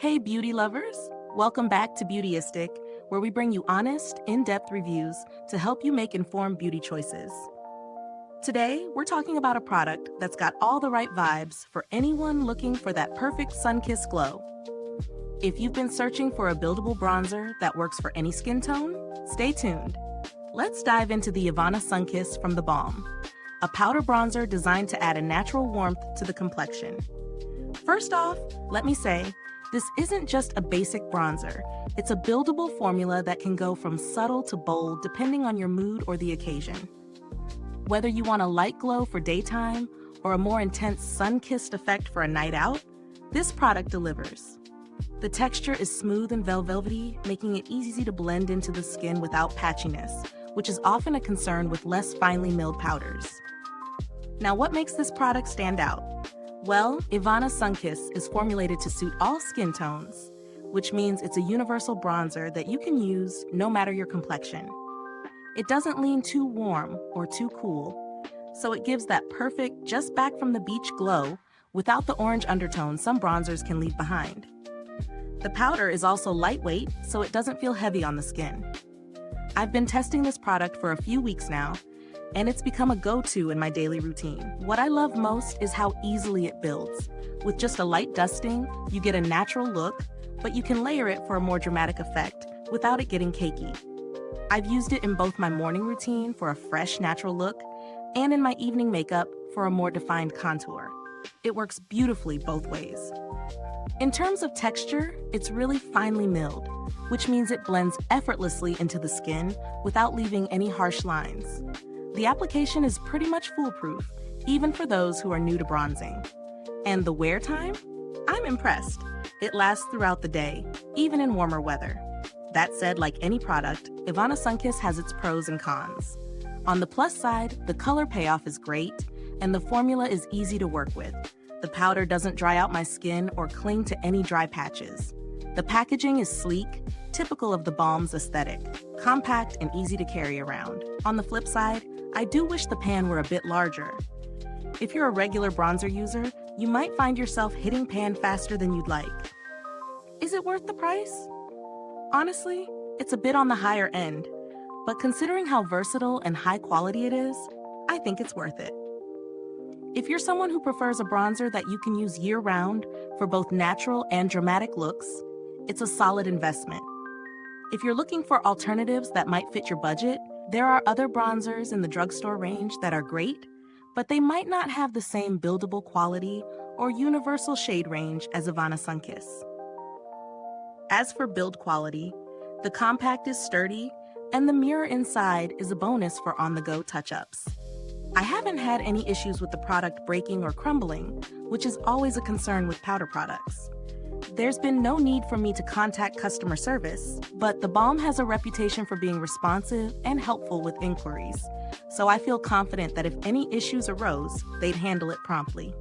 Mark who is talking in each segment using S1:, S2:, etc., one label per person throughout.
S1: Hey beauty lovers! Welcome back to Beautyistic, where we bring you honest, in-depth reviews to help you make informed beauty choices. Today, we're talking about a product that's got all the right vibes for anyone looking for that perfect sun-kissed glow. If you've been searching for a buildable bronzer that works for any skin tone, stay tuned. Let's dive into the Ivana Sunkiss from theBalm, a powder bronzer designed to add a natural warmth to the complexion. First off, let me say, this isn't just a basic bronzer. It's a buildable formula that can go from subtle to bold depending on your mood or the occasion. Whether you want a light glow for daytime or a more intense sun-kissed effect for a night out, this product delivers. The texture is smooth and velvety, making it easy to blend into the skin without patchiness, which is often a concern with less finely milled powders. Now, what makes this product stand out? Well, Ivana Sunkiss is formulated to suit all skin tones, which means it's a universal bronzer that you can use no matter your complexion. It doesn't lean too warm or too cool, so it gives that perfect just back from the beach glow without the orange undertones some bronzers can leave behind. The powder is also lightweight, so it doesn't feel heavy on the skin. I've been testing this product for a few weeks now, and it's become a go-to in my daily routine. What I love most is how easily it builds. With just a light dusting, you get a natural look, but you can layer it for a more dramatic effect without it getting cakey. I've used it in both my morning routine for a fresh, natural look, and in my evening makeup for a more defined contour. It works beautifully both ways. In terms of texture, it's really finely milled, which means it blends effortlessly into the skin without leaving any harsh lines. The application is pretty much foolproof, even for those who are new to bronzing. And the wear time? I'm impressed. It lasts throughout the day, even in warmer weather. That said, like any product, Ivana Sunkiss has its pros and cons. On the plus side, the color payoff is great, and the formula is easy to work with. The powder doesn't dry out my skin or cling to any dry patches. The packaging is sleek, typical of theBalm's aesthetic, compact and easy to carry around. On the flip side, I do wish the pan were a bit larger. If you're a regular bronzer user, you might find yourself hitting pan faster than you'd like. Is it worth the price? Honestly, it's a bit on the higher end, but considering how versatile and high quality it is, I think it's worth it. If you're someone who prefers a bronzer that you can use year-round for both natural and dramatic looks, it's a solid investment. If you're looking for alternatives that might fit your budget, there are other bronzers in the drugstore range that are great, but they might not have the same buildable quality or universal shade range as Ivana Sunkiss. As for build quality, the compact is sturdy, and the mirror inside is a bonus for on-the-go touch-ups. I haven't had any issues with the product breaking or crumbling, which is always a concern with powder products. There's been no need for me to contact customer service, but theBalm has a reputation for being responsive and helpful with inquiries, so I feel confident that if any issues arose, they'd handle it promptly.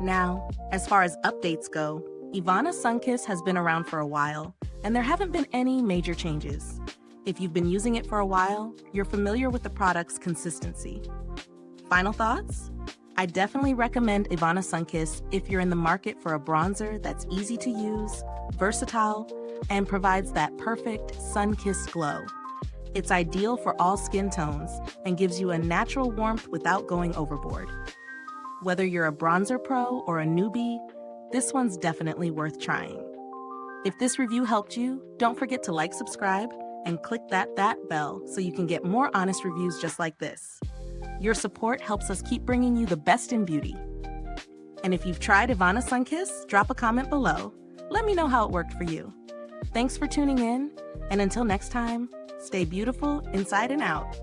S1: Now, as far as updates go, Ivana Sunkiss has been around for a while, and there haven't been any major changes. If you've been using it for a while, you're familiar with the product's consistency. Final thoughts? I definitely recommend Ivana Sunkiss if you're in the market for a bronzer that's easy to use, versatile, and provides that perfect sun-kissed glow. It's ideal for all skin tones and gives you a natural warmth without going overboard. Whether you're a bronzer pro or a newbie, this one's definitely worth trying. If this review helped you, don't forget to like, subscribe, and click that bell so you can get more honest reviews just like this. Your support helps us keep bringing you the best in beauty. And if you've tried Ivana Sunkiss, drop a comment below. Let me know how it worked for you. Thanks for tuning in, and until next time, stay beautiful inside and out.